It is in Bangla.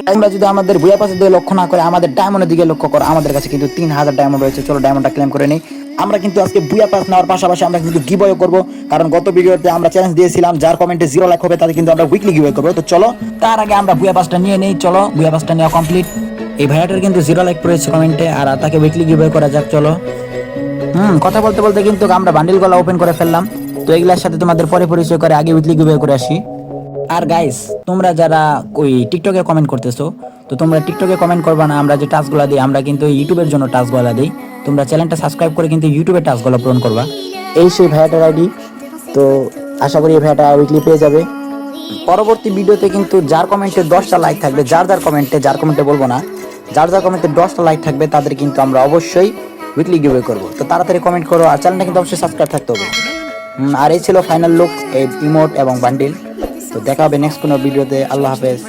তোমরা যদি আমাদের বুয়া পাসের দিকে লক্ষ্য না করে আমাদের ডায়মন্ডের দিকে লক্ষ্য করো, আমাদের কাছে কিন্তু 3000 ডায়মন্ড রয়েছে। চলো ডায়মন্ডটা ক্লেম করে নেই। আমরা কিন্তু আজকে বুয়া পাস নেওয়ার পাশাপাশি আমরা কিন্তু গিভঅ্যাওয়ে করব, কারণ গত ভিডিওতে আমরা চ্যালেঞ্জ দিয়েছিলাম যার কমেন্টে 0 লাইক হবে তাদের কিন্তু আমরা উইকলি গিভঅ্যাওয়ে করব। তো চলো তার আগে আমরা বুয়া পাসটা নিয়ে নেই। চলো বুয়া পাসটা নেওয়া কমপ্লিট। এই ভাইয়াটার কিন্তু 0 লাইক পড়েছে কমেন্টে, আর তাকে উইকলি গিভঅ্যাওয়ে করা যাক। চলো কথা বলতে বলতে কিন্তু আমরা বান্ডিলগুলো ওপেন করে ফেললাম। তো এগুলোর সাথে তোমাদের পরে পরিচয় করে আগে উইকলি গিভঅ্যাওয়ে করে আসি। আর গাইস, তোমরা যারা ওই টিকটকে কমেন্ট করতেছো, তো তোমরা টিকটকে কমেন্ট করবা না, আমরা যে টাস্কগুলো দিই আমরা কিন্তু ইউটিউবের জন্য টাস্কগুলো দিই। তোমরা চ্যানেলটা সাবস্ক্রাইব করে কিন্তু ইউটিউবের টাস্কগুলো পূরণ করবা। এই সেই ভাইয়াটার আইডি। তো আশা করি এই ভাইয়াটা উইকলি পেয়ে যাবে। পরবর্তী ভিডিওতে কিন্তু যার কমেন্টে 10টা লাইক থাকবে, যার কমেন্টে বলবো না, যার কমেন্টে 10টা লাইক থাকবে তাদের কিন্তু আমরা অবশ্যই উইকলি গিভঅ্যাওয়ে করবো। তো তাড়াতাড়ি কমেন্ট করো, আর চ্যানেলটা কিন্তু অবশ্যই সাবস্ক্রাইব থাকতে হবে। আর এই ছিল ফাইনাল লুক এই ইমোট এবং বান্ডিল। তো দেখা হবে নেক্সট কোনো ভিডিওতে। আল্লাহ হাফেজ।